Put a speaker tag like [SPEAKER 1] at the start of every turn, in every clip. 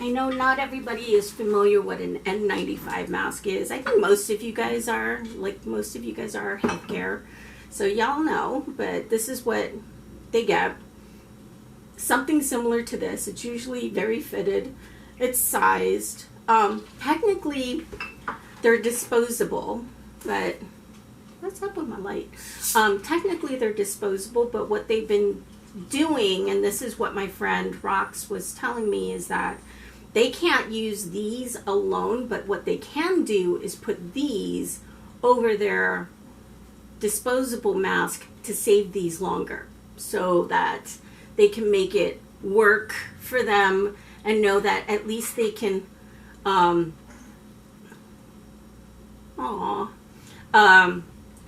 [SPEAKER 1] I know not everybody is familiar what an N95 mask is. I think most of you guys are, like most of you guys are healthcare. So y'all know, but this is what they get. Something similar to this. It's usually very fitted. It's sized. Technically, they're disposable, but what's up with my light? Technically, they're disposable, but what they've been doing, and this is what my friend Rox was telling me, is that they can't use these alone, but what they can do is put these over their disposable mask to save these longer so that they can make it work for them and know that at least they can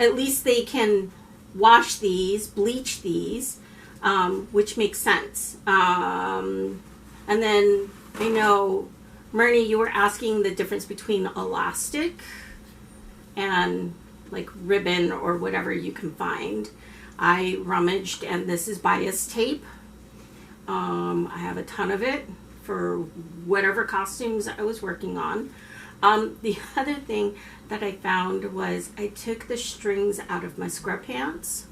[SPEAKER 1] at least they can wash these, bleach these, which makes sense. And then I know, Myrnie, you were asking the difference between elastic and like ribbon or whatever you can find. I rummaged, and this is bias tape. I have a ton of it for whatever costumes I was working on. The other thing that I found was I took the strings out of my scrub pants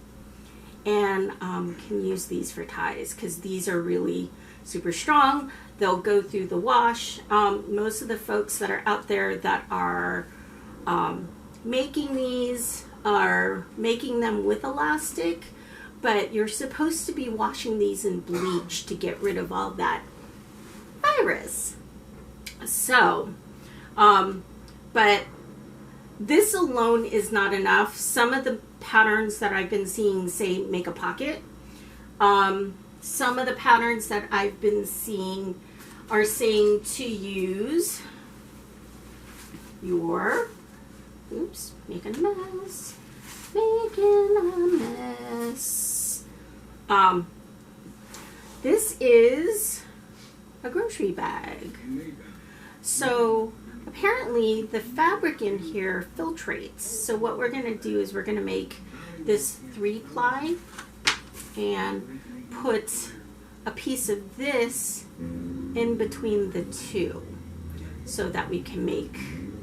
[SPEAKER 1] and can use these for ties because these are really super strong. They'll go through the wash. Most of the folks that are out there that are making these are making them with elastic, but you're supposed to be washing these in bleach to get rid of all that virus. So, but this alone is not enough. Some of the patterns that I've been seeing say make a pocket. Some of the patterns that I've been seeing are saying to use your, oops, making a mess, this is a grocery bag. So apparently the fabric in here filtrates. So what we're going to do is we're going to make this 3-ply and put a piece of this in between the two so that we can make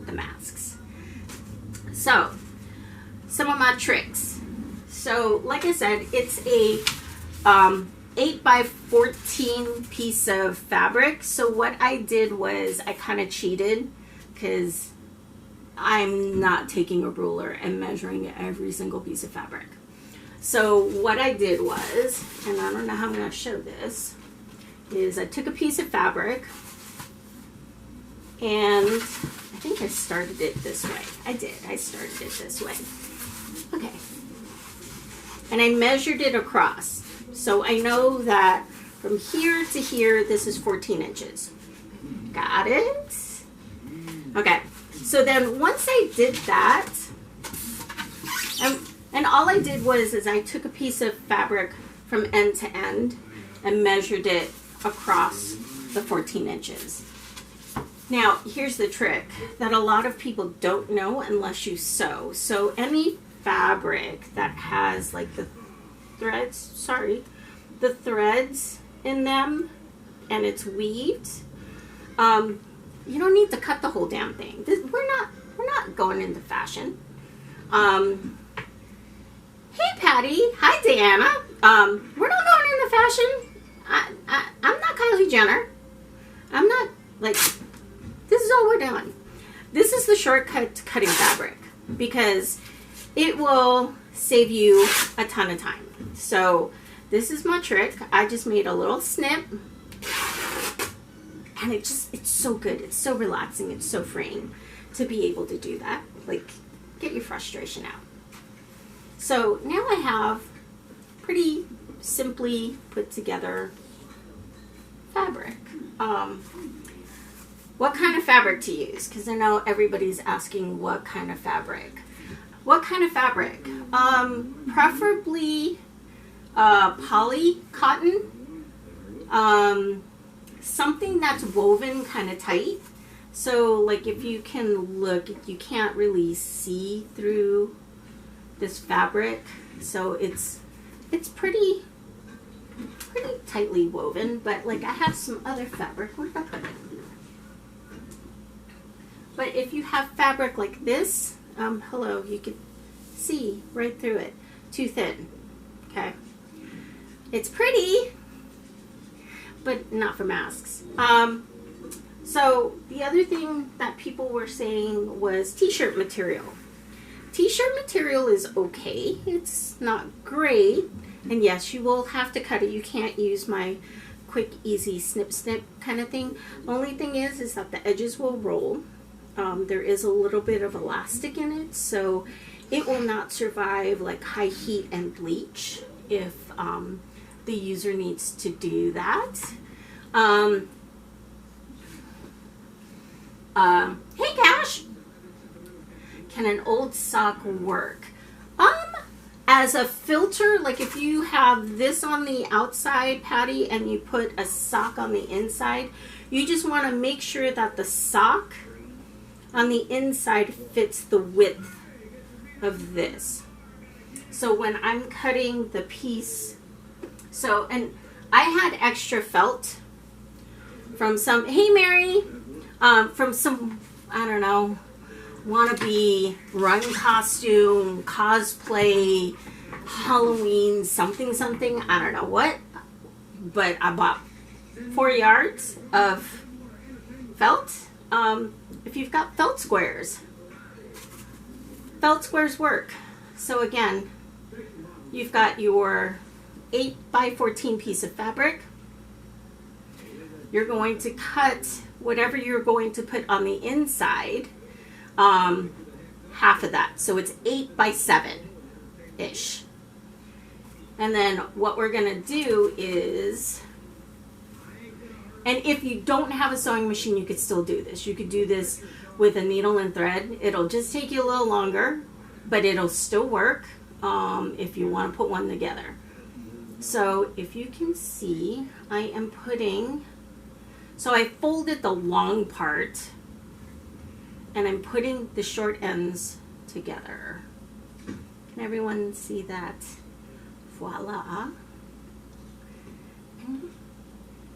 [SPEAKER 1] the masks. So some of my tricks. So like I said, it's a 8 by 14 piece of fabric. So what I did was I kind of cheated because I'm not taking a ruler and measuring every single piece of fabric. So what I did was, and I don't know how I'm going to show this, is I took a piece of fabric and I think I started it this way. I started it this way. Okay. And I measured it across. So I know that from here to here, this is 14 inches. Got it? Okay. So then once I did that, and all I did was I took a piece of fabric from end to end and measured it across the 14 inches. Now, here's the trick that a lot of people don't know unless you sew. So any fabric that has like the threads in them and it's weaved, you don't need to cut the whole damn thing. We're not going into fashion. Hey Patty, hi Deanna. We're not going into fashion. I'm not Kylie Jenner. I'm not like, this is all we're doing. This is the shortcut to cutting fabric because it will save you a ton of time. So this is my trick. I just made a little snip and it's so good. It's so relaxing. It's so freeing to be able to do that. Like, get your frustration out. So now I have pretty simply put together fabric. What kind of fabric to use? Because I know everybody's asking what kind of fabric. What kind of fabric? Preferably poly cotton. Something that's woven kind of tight. So like if you can look, you can't really see through this fabric. So it's pretty tightly woven, but like I have some other fabric. Where did I put it? But if you have fabric like this, hello, you can see right through it. Too thin. Okay. It's pretty, but not for masks. So the other thing that people were saying was t-shirt material. T-shirt material is okay. It's not great. And yes, you will have to cut it. You can't use my quick, easy snip, snip kind of thing. The only thing is that the edges will roll. There is a little bit of elastic in it, so it will not survive like high heat and bleach if the user needs to do that. Hey Cash, can an old sock work? As a filter, like if you have this on the outside, Patty, and you put a sock on the inside, you just want to make sure that the sock on the inside fits the width of this. So when I'm cutting the piece, and I had extra felt from some, hey Mary, from some, I don't know, wannabe run costume, cosplay, Halloween, something, I don't know what, but I bought 4 yards of felt. If you've got felt squares work. So again, you've got your 8 by 14 piece of fabric. You're going to cut whatever you're going to put on the inside, half of that. So it's 8 by 7-ish. And then what we're going to do is, and if you don't have a sewing machine, you could still do this. You could do this with a needle and thread. It'll just take you a little longer, but it'll still work if you want to put one together. So if you can see, I am putting, so I folded the long part and I'm putting the short ends together. Can everyone see that? Voila.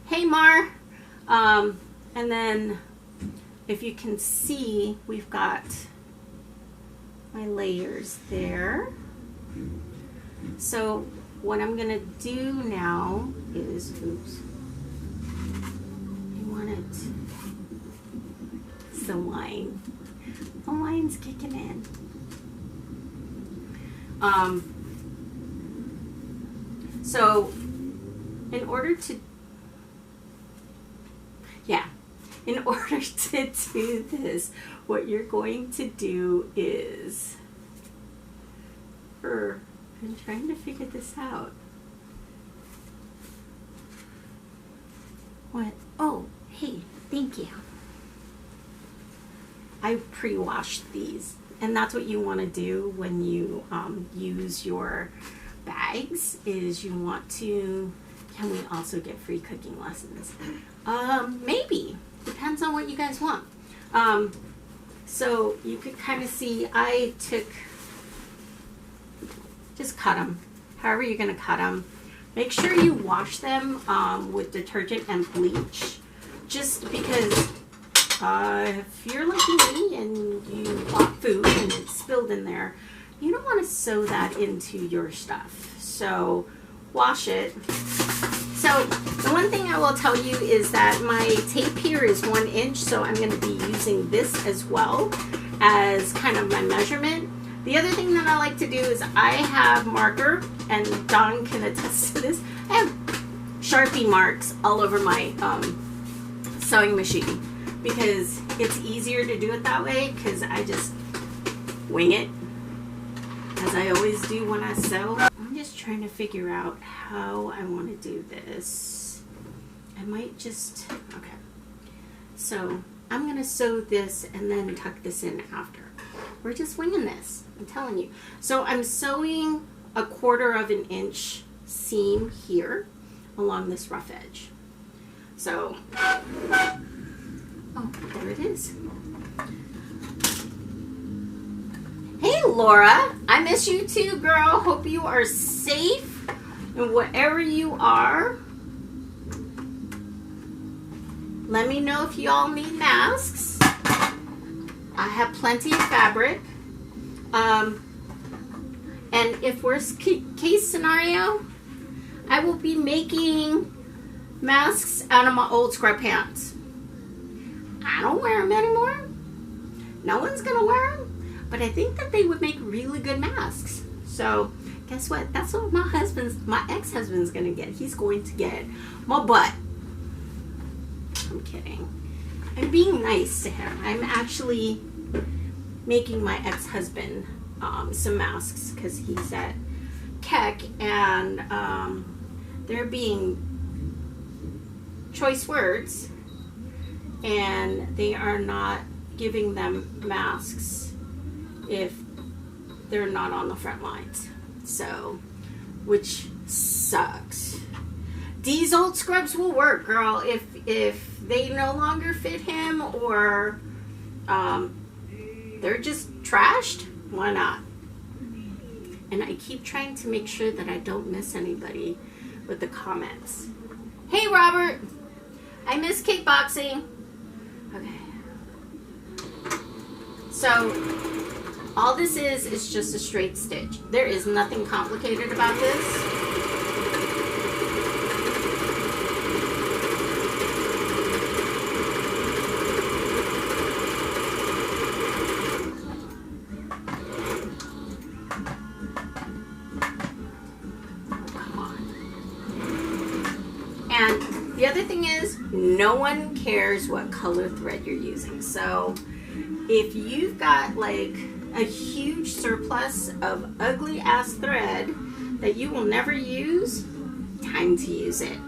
[SPEAKER 1] Hey Mar. And then if you can see, we've got my layers there. So what I'm gonna do now is, oops, I want it, it's the wine. The wine's kicking in. So in order to do this, what you're going to do is, I'm trying to figure this out. What? Oh, hey, thank you. I pre-washed these, and that's what you want to do when you use your bags, is you want to, can we also get free cooking lessons? Maybe. Depends on what you guys want. So you could kind of see, I took, just cut them. However you're going to cut them. Make sure you wash them with detergent and bleach. Just because if you're like me and you bought food and it's spilled in there, you don't want to sew that into your stuff. So wash it. So the one thing I will tell you is that my tape here is 1 inch, so I'm going to be using this as well as kind of my measurement. The other thing that I like to do is I have marker, and Dawn can attest to this, I have Sharpie marks all over my sewing machine because it's easier to do it that way, because I just wing it, as I always do when I sew. I'm just trying to figure out how I want to do this. I might just, okay. So I'm going to sew this and then tuck this in after. We're just winging this, I'm telling you. So I'm sewing 1/4 inch seam here along this rough edge. So, oh, there it is. Hey Laura, I miss you too, girl. Hope you are safe and wherever you are. Let me know if you all need masks. I have plenty of fabric. And if worst case scenario, I will be making masks out of my old scrub pants. I don't wear them anymore. No one's gonna wear them, but I think that they would make really good masks. So guess what? That's what my ex-husband's gonna get. He's going to get my butt. I'm kidding. I'm being nice to him. I'm actually making my ex-husband some masks because he's at Keck, and they're being choice words, and they are not giving them masks if they're not on the front lines. So, which sucks. These old scrubs will work, girl. If they no longer fit him, or they're just trashed, why not? And I keep trying to make sure that I don't miss anybody with the comments. Hey, Robert. I miss kickboxing. Okay. So, all this is just a straight stitch. There is nothing complicated about this. And the other thing is, no one cares what color thread you're using. So if you've got like a huge surplus of ugly ass thread that you will never use, time to use it.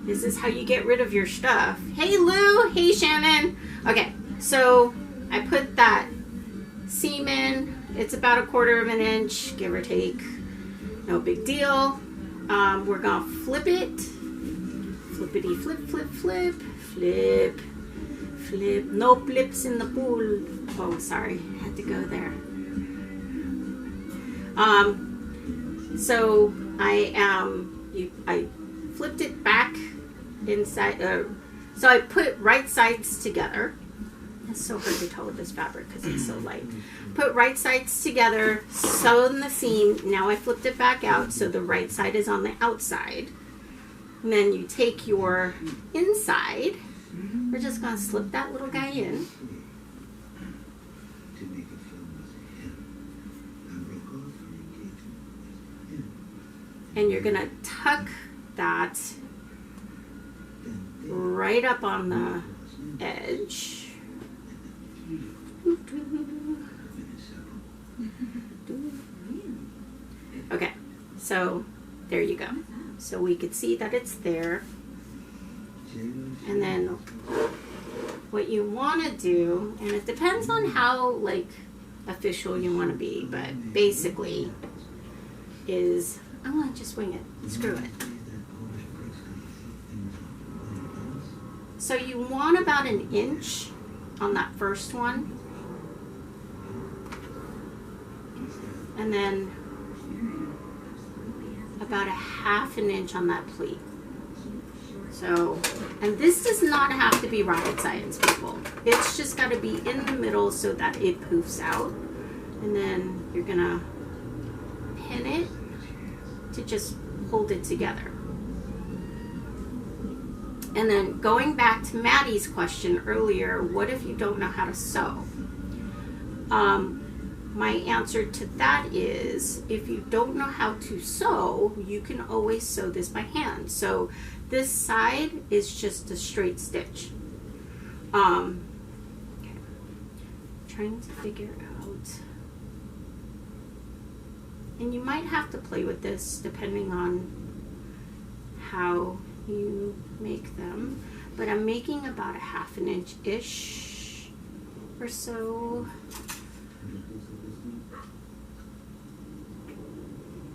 [SPEAKER 1] This is how you get rid of your stuff. Hey Lou, hey Shannon. Okay, so I put that seam in. It's about 1/4 inch, give or take. No big deal. We're gonna flip it. Flippity flip, flip, flip, flip, flip. No flips in the pool. Oh, sorry, had to go there. So I flipped it back inside. So I put right sides together. It's so hard to tell with this fabric because it's so light. Put right sides together, sew in the seam. Now I flipped it back out so the right side is on the outside. And then you take your inside. We're just going to slip that little guy in. And you're going to tuck that right up on the edge. Okay, so there you go. So we could see that it's there. And then what you want to do, and it depends on how like official you want to be, but basically is, I want to just wing it, screw it. So you want about 1 inch on that first one, and then about 1/2 inch on that pleat. So, and this does not have to be rocket science, people. It's just got to be in the middle so that it poofs out. And then you're gonna pin it to just hold it together. And then going back to Maddie's question earlier, what if you don't know how to sew? My answer to that is, if you don't know how to sew, you can always sew this by hand. So this side is just a straight stitch. Okay. Trying to figure out, and you might have to play with this depending on how you make them, but I'm making about 1/2 inch-ish or so.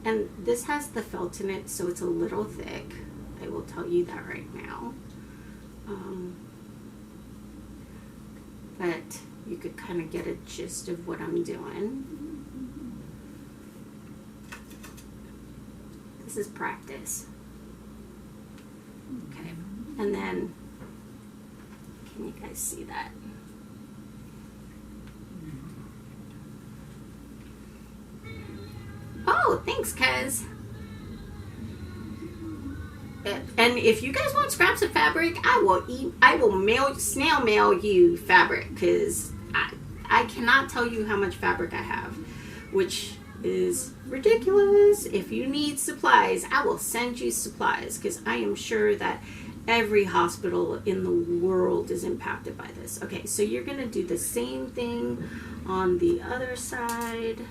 [SPEAKER 1] And this has the felt in it, so it's a little thick. I will tell you that right now. But you could kind of get a gist of what I'm doing. This is practice. Okay, and then, can you guys see that? thanks, Kez. And if you guys want scraps of fabric, I will snail mail you fabric, because I cannot tell you how much fabric I have, which is ridiculous. If you need supplies, I will send you supplies, because I am sure that every hospital in the world is impacted by this. Okay, so you're going to do the same thing on the other side.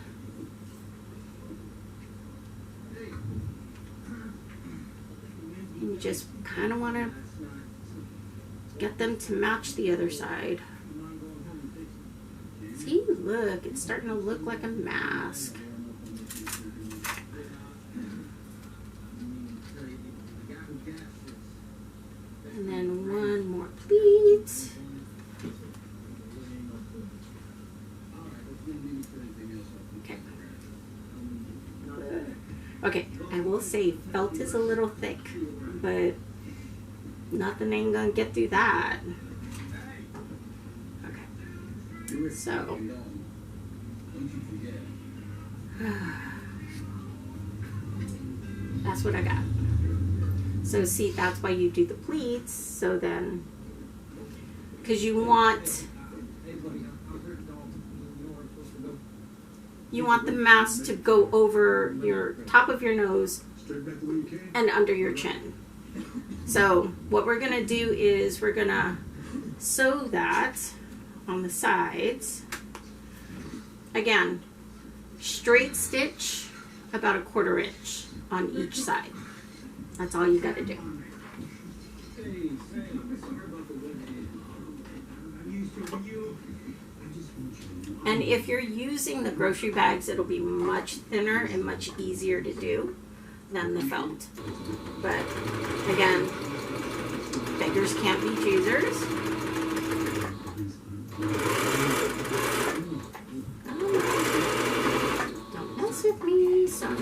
[SPEAKER 1] You just kind of want to get them to match the other side. See, look, it's starting to look like a mask. And then one more pleat. Okay. Okay, I will say felt is a little thick, but nothing ain't gonna get through that. Okay, so that's what I got. So see, that's why you do the pleats. So then, because you want the mask to go over your top of your nose and under your chin. So what we're gonna do is we're gonna sew that on the sides. Again, straight stitch about 1/4 inch on each side. That's all you gotta do. And if you're using the grocery bags, it'll be much thinner and much easier to do than the felt. But again, beggars can't be choosers. Don't mess with me, son.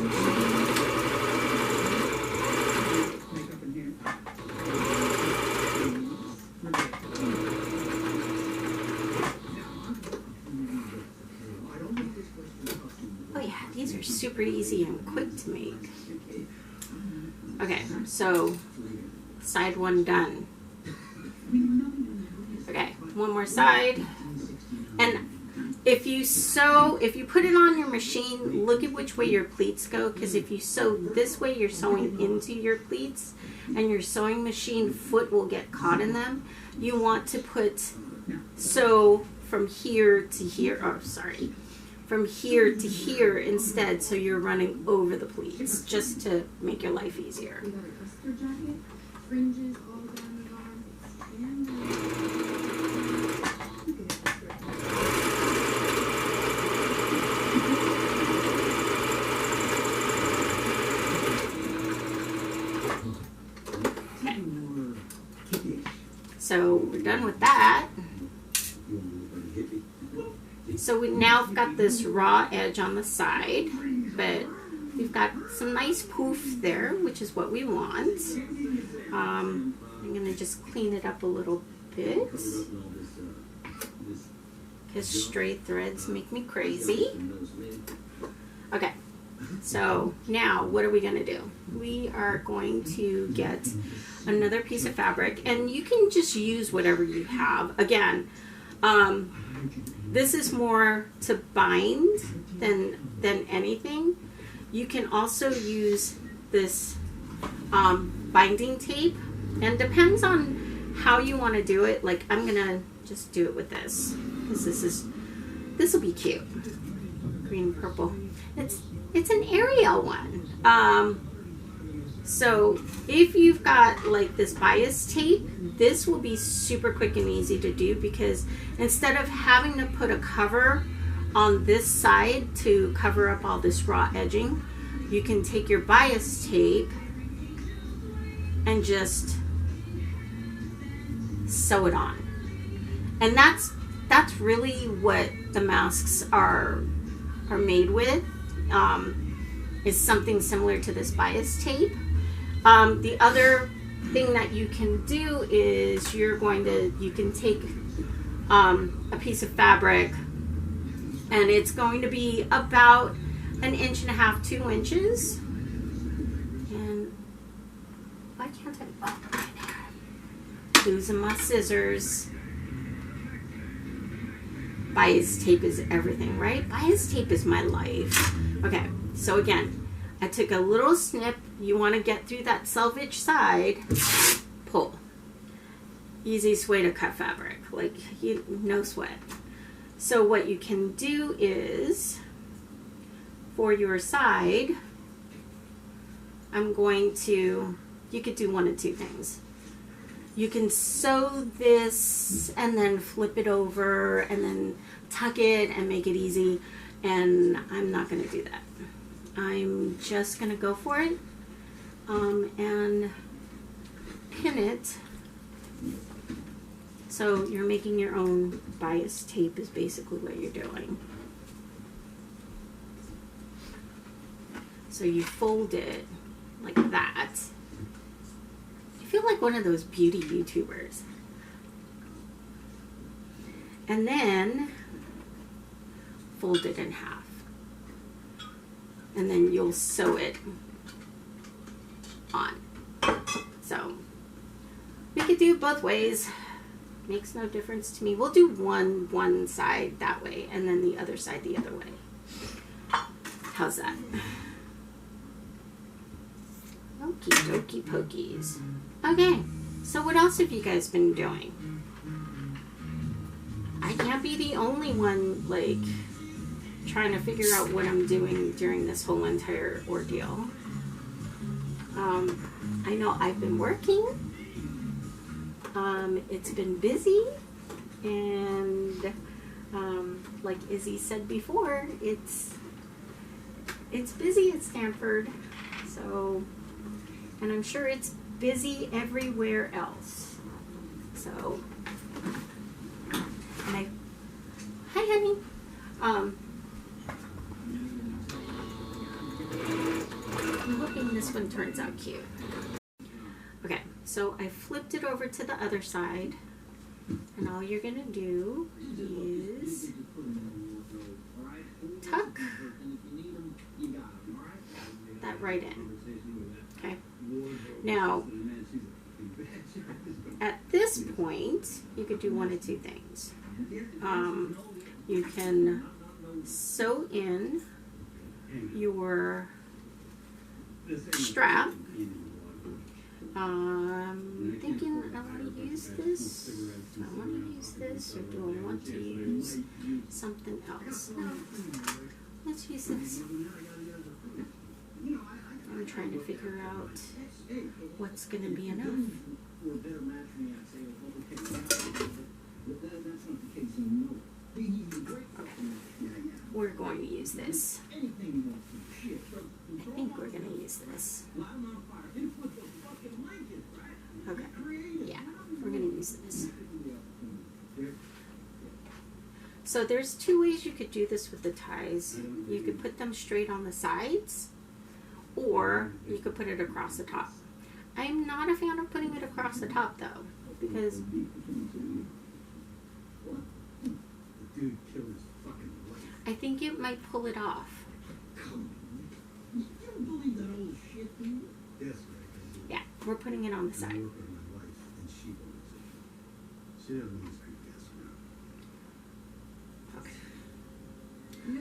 [SPEAKER 1] Super easy and quick to make. Okay, so side one done. Okay, one more side. And if you put it on your machine, look at which way your pleats go, because if you sew this way, you're sewing into your pleats, and your sewing machine foot will get caught in them. You want to sew from here to here. Oh, sorry. From here to here instead, so you're running over the pleats, just to make your life easier. Okay. So we're done with that. So we now got this raw edge on the side, but we've got some nice poof there, which is what we want. I'm going to just clean it up a little bit, because straight threads make me crazy. Okay, so now what are we going to do? We are going to get another piece of fabric, and you can just use whatever you have. Again, this is more to bind than anything. You can also use this binding tape, and depends on how you want to do it. Like, I'm gonna just do it with this, because this will be cute. Green, purple. It's an Ariel one. So if you've got like this bias tape, this will be super quick and easy to do, because instead of having to put a cover on this side to cover up all this raw edging, you can take your bias tape and just sew it on. And that's really what the masks are made with, is something similar to this bias tape. The other thing that you can do is you can take a piece of fabric, and it's going to be about 1.5 inches, 2 inches. And why can't I? Oh, right there. Losing my scissors. Bias tape is everything, right? Bias tape is my life. Okay, so again, I took a little snip. You want to get through that selvage side. Pull. Easiest way to cut fabric. Like, no sweat. So what you can do is, for your side, I'm going to, you could do one of two things. You can sew this and then flip it over and then tuck it and make it easy. And I'm not going to do that. I'm just going to go for it and pin it. So you're making your own bias tape is basically what you're doing. So you fold it like that. I feel like one of those beauty YouTubers. And then fold it in half. And then you'll sew it on. So we could do it both ways. Makes no difference to me. We'll do one side that way and then the other side the other way. How's that? Okie dokie pokies. Okay, so what else have you guys been doing? I can't be the only one, like, trying to figure out what I'm doing during this whole entire ordeal. I know I've been working. It's been busy, and like Izzy said before, it's busy at Stanford. So, and I'm sure it's busy everywhere else. So, and hi honey. I'm hoping this one turns out cute. Okay, so I flipped it over to the other side, and all you're gonna do is tuck that right in. Okay, now at this point you could do one of two things. You can sew in your strap. I'm thinking I want to use this. Do I want to use this, or do I want to use something else? No. Let's use this. I'm trying to figure out what's going to be enough. We're going to use this. I think we're going to use this. Okay. Yeah, we're going to use this. So there's two ways you could do this with the ties. You could put them straight on the sides, or you could put it across the top. I'm not a fan of putting it across the top though, because I think it might pull it off. Yeah, we're putting it on the side. Okay.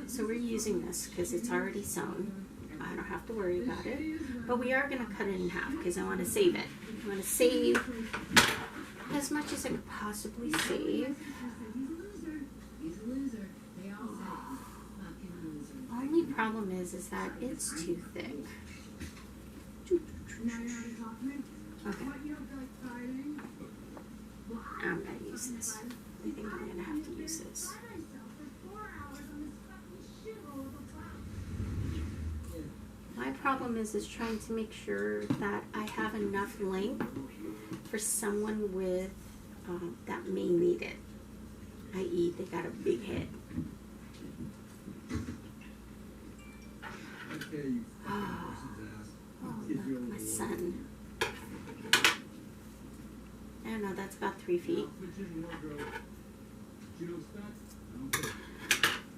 [SPEAKER 1] So we're using this because it's already sewn. I don't have to worry about it. But we are going to cut it in half because I want to save it. I want to save as much as I could possibly save. Only problem is that it's too thick. Okay. I'm going to use this. I think I'm going to have to use this. My problem is trying to make sure that I have enough length for someone with that may need it, i.e. they got a big head. Oh, look, my son. I don't know, that's about 3 feet.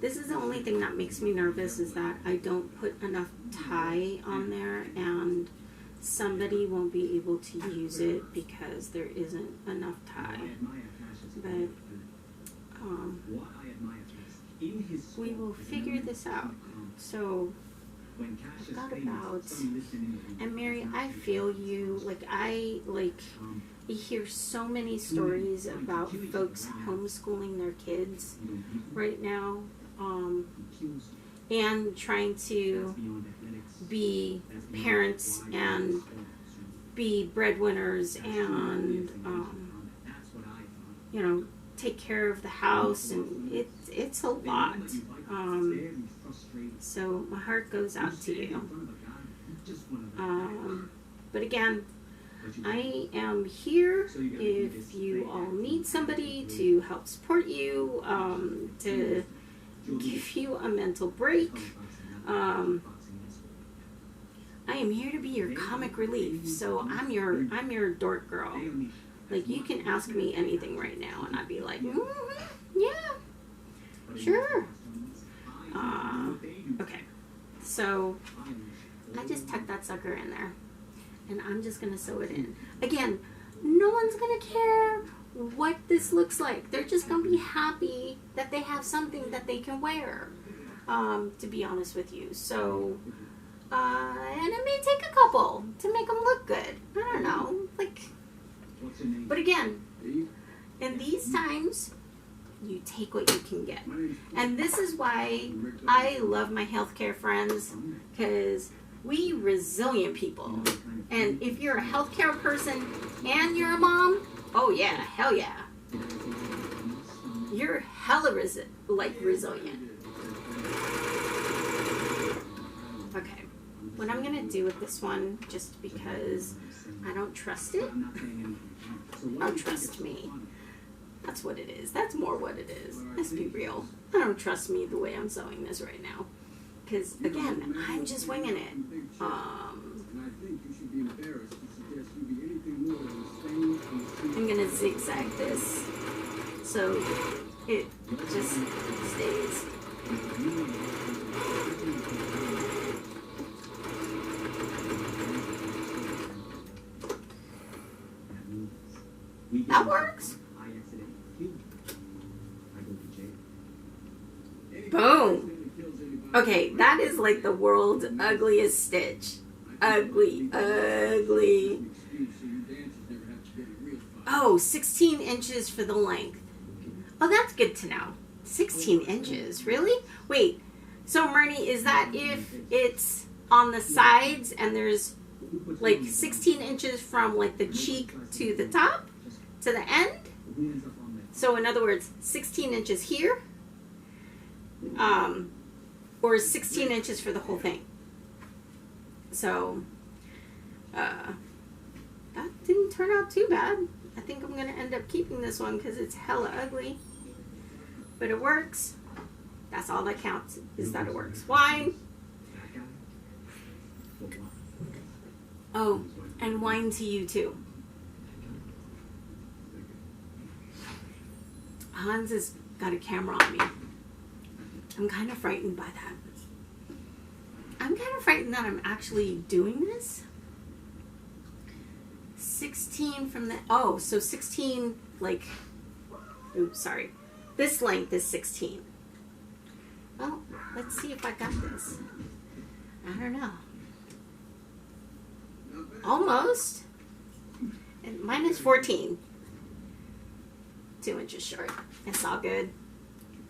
[SPEAKER 1] This is the only thing that makes me nervous, is that I don't put enough tie on there and somebody won't be able to use it because there isn't enough tie. But we will figure this out. So I thought about, and Mary, I feel you. Like I hear so many stories about folks homeschooling their kids right now, and trying to be parents and be breadwinners and you know, take care of the house, and it's a lot. So my heart goes out to you. But again, I am here if you all need somebody to help support you, to give you a mental break. I am here to be your comic relief. So I'm your dork girl. Like, you can ask me anything right now, and I'd be like, yeah, sure. Okay, so I just tucked that sucker in there, and I'm just gonna sew it in. Again, no one's gonna care what this looks like. They're just gonna be happy that they have something that they can wear, to be honest with you. So, and it may take a couple to make them look good. I don't know, like, but again, in these times, you take what you can get. And this is why I love my healthcare friends, because we resilient people. And if you're a healthcare person and you're a mom, oh yeah, hell yeah. You're hella resilient. Okay, what I'm gonna do with this one, just because I don't trust it, don't trust me. That's what it is. That's more what it is. Let's be real. I don't trust me the way I'm sewing this right now. Because, again, I'm just winging it. I'm going to zigzag this so it just stays. That works. Boom. Okay, that is like the world's ugliest stitch. Ugly. Oh, 16 inches for the length. Oh, that's good to know. 16 inches, really? Wait, so Myrnie, is that if it's on the sides and there's like 16 inches from like the cheek to the top, to the end? So in other words, 16 inches here, or 16 inches for the whole thing. So, that didn't turn out too bad. I think I'm going to end up keeping this one because it's hella ugly. But it works. That's all that counts, is that it works. Wine. Oh, and wine to you too. Hans has got a camera on me. I'm kind of frightened by that. I'm kind of frightened that I'm actually doing this. 16 from the, oh, so 16, like, oops, sorry. This length is 16. Well, let's see if I got this. I don't know. Almost. And mine is 14. 2 inches short. It's all good.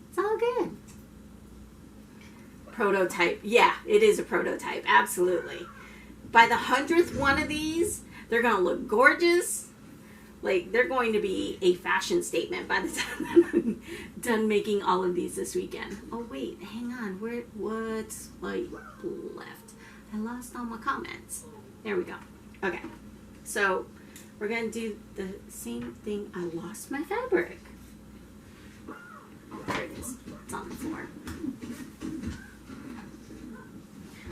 [SPEAKER 1] It's all good. Prototype. Yeah, it is a prototype. Absolutely. By the 100th one of these, they're going to look gorgeous. Like, they're going to be a fashion statement by the time I'm done making all of these this weekend. Oh, wait. Hang on. What's like left? I lost all my comments. There we go. Okay. So, we're going to do the same thing. I lost my fabric. There it is. It's on the floor.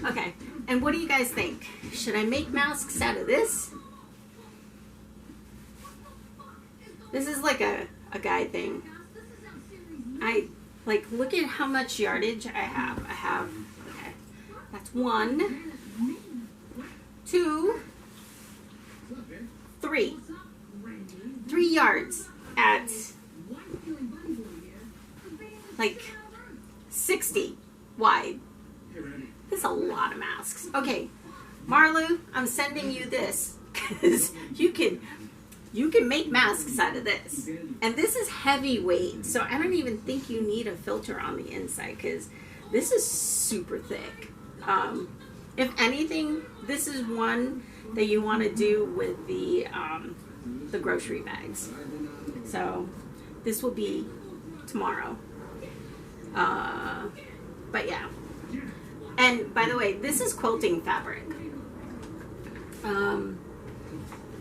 [SPEAKER 1] Okay, and what do you guys think? Should I make masks out of this? This is like a guy thing. Like, look at how much yardage I have. Okay, that's 1, 2, 3. 3 yards at like 60 wide. That's a lot of masks. Okay, Marlu, I'm sending you this because you can make masks out of this. And this is heavyweight, so I don't even think you need a filter on the inside because this is super thick. If anything, this is one that you want to do with the grocery bags. So this will be tomorrow. But yeah. And by the way, this is quilting fabric.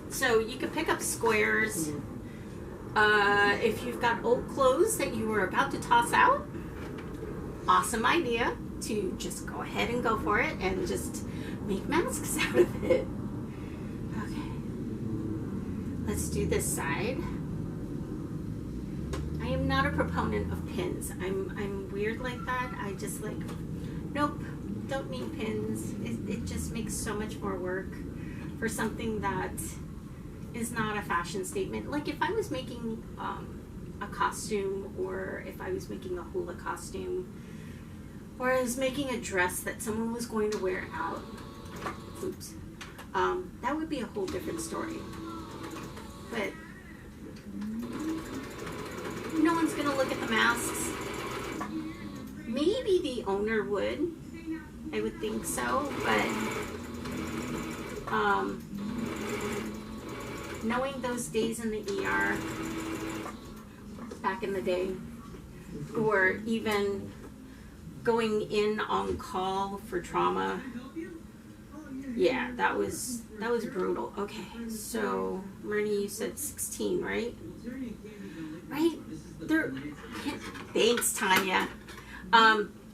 [SPEAKER 1] So you can pick up squares. If you've got old clothes that you were about to toss out, awesome idea to just go ahead and go for it and just make masks out of it. Okay. Let's do this side. I am not a proponent of pins. I'm weird like that. I just like, nope, don't need pins. It just makes so much more work for something that is not a fashion statement. Like if I was making a costume, or if I was making a hula costume, or I was making a dress that someone was going to wear out, oops, that would be a whole different story. But no one's gonna look at the masks. Maybe the owner would. I would think so, but knowing those days in the ER back in the day, or even going in on call for trauma, yeah, that was brutal. Okay, so Myrnie, you said 16, right? Right? They're, thanks, Tanya.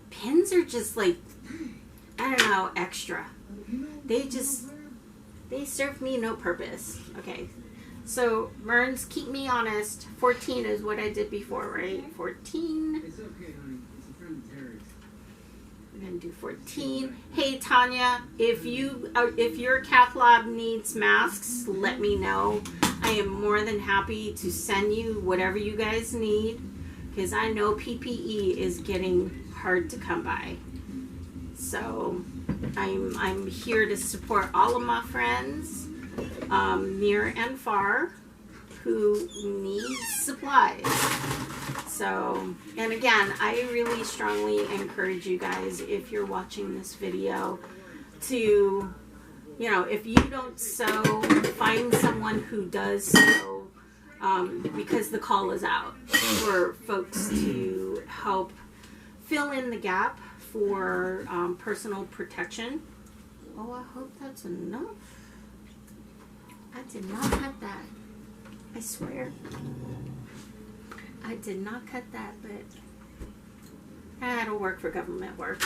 [SPEAKER 1] Pins are just like, I don't know, extra. They serve me no purpose. Okay, so Merns, keep me honest. 14 is what I did before, right? 14.
[SPEAKER 2] It's okay, honey. It's a friend of Terry's.
[SPEAKER 1] I'm gonna do 14. Hey Tanya, if your cath lab needs masks, let me know. I am more than happy to send you whatever you guys need, because I know PPE is getting hard to come by. So I'm here to support all of my friends, near and far, who need supplies. So, and again, I really strongly encourage you guys, if you're watching this video, to, you know, if you don't sew, find someone who does sew, because the call is out for folks to help fill in the gap for personal protection. Oh, I hope that's enough. I did not cut that. I swear. I did not cut that, but that'll work for government work.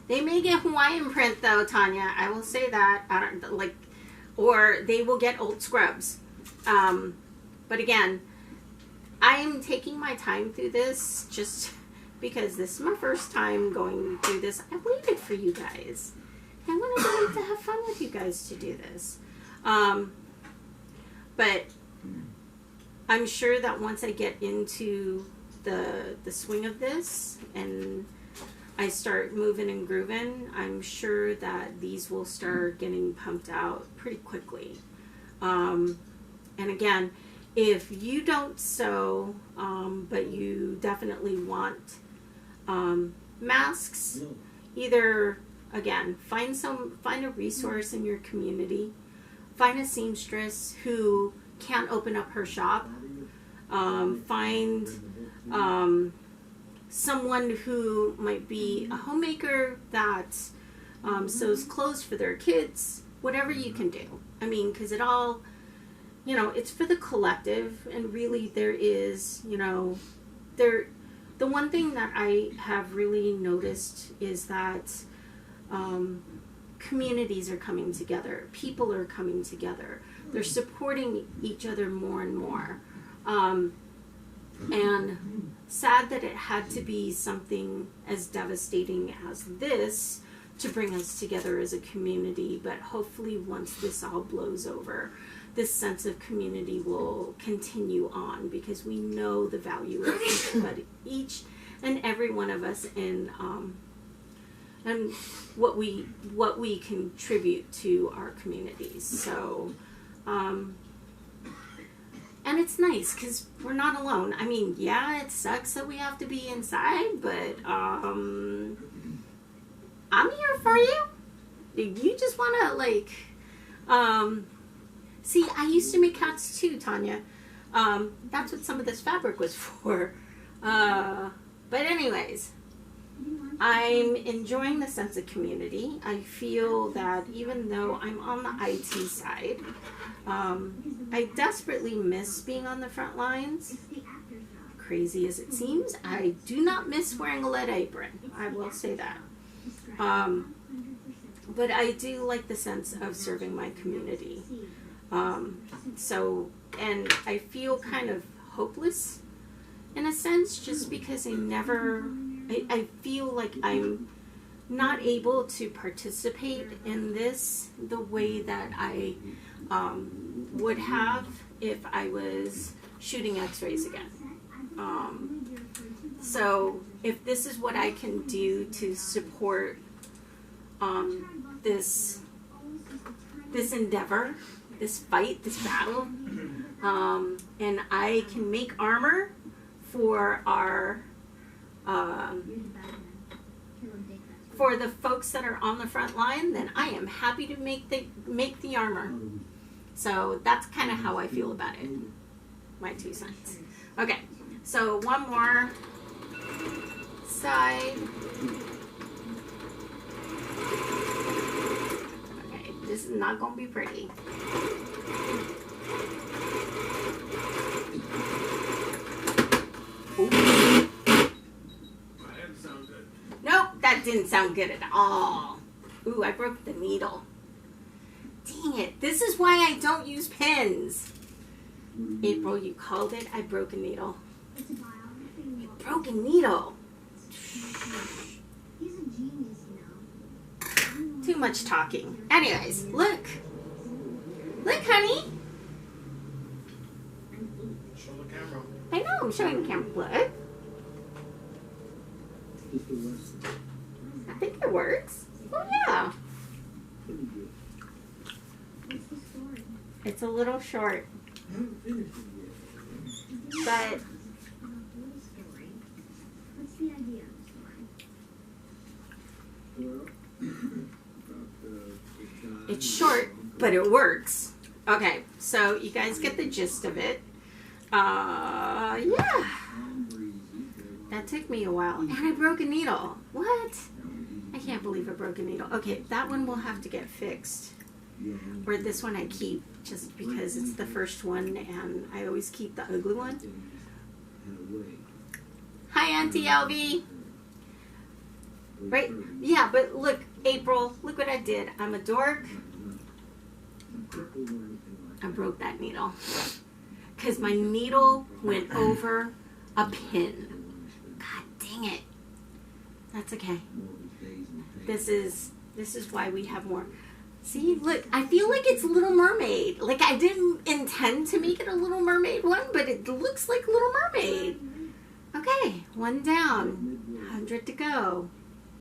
[SPEAKER 1] They may get Hawaiian print though, Tanya. I will say that. I don't like, or they will get old scrubs. But again, I'm taking my time through this just because this is my first time going through this. I waited for you guys. I wanted to have fun with you guys to do this. But I'm sure that once I get into the swing of this and I start moving and grooving, I'm sure that these will start getting pumped out pretty quickly. And again, if you don't sew, but you definitely want masks, either, again, find a resource in your community, find a seamstress who can't open up her shop, find someone who might be a homemaker that sews clothes for their kids, whatever you can do. I mean, because it all, you know, it's for the collective, and really there is, you know, the one thing that I have really noticed is that communities are coming together, people are coming together, They're supporting each other more and more. And sad that it had to be something as devastating as this to bring us together as a community, but hopefully once this all blows over, this sense of community will continue on, because we know the value of each and every one of us and what we contribute to our communities. So and it's nice because we're not alone. I mean, yeah, it sucks that we have to be inside, but I'm here for you. You just want to, like, see, I used to make hats too, Tanya. That's what some of this fabric was for. But anyways, I'm enjoying the sense of community. I feel that even though I'm on the IT side, I desperately miss being on the front lines. Crazy as it seems, I do not miss wearing a lead apron. I will say that. But I do like the sense of serving my community. So, and I feel kind of hopeless in a sense, just because I feel like I'm not able to participate in this the way that I would have if I was shooting x-rays again. So if this is what I can do to support this endeavor, this fight, this battle, and I can make armor for our for the folks that are on the front line, then I am happy to make the armor. So that's kind of how I feel about it. My 2 cents. Okay, so one more side. Okay, this is not going to be pretty. Ooh. Nope, that didn't sound good at all. Ooh, I broke the needle. Dang it, this is why I don't use pens. April, you called it. I broke a needle. You broke a needle. Too much talking. Anyways, look. Look, honey.
[SPEAKER 3] Show the camera.
[SPEAKER 1] I know, I'm showing the camera. Look. I think it works. Oh, yeah. It's a little short. But
[SPEAKER 4] What's the idea?
[SPEAKER 1] it's short, but it works. Okay, so you guys get the gist of it. Yeah. That took me a while. And I broke a needle. What? I can't believe I broke a needle. Okay, that one will have to get fixed. Or this one I keep just because it's the first one and I always keep the ugly one. Hi, Auntie Elvie. Right? Yeah, but look, April, look what I did. I'm a dork. I broke that needle. Because my needle went over a pin. God dang it. That's okay. This is why we have more. See, look, I feel like it's Little Mermaid. Like, I didn't intend to make it a Little Mermaid one, but it looks like Little Mermaid. Okay, one down. 100 to go.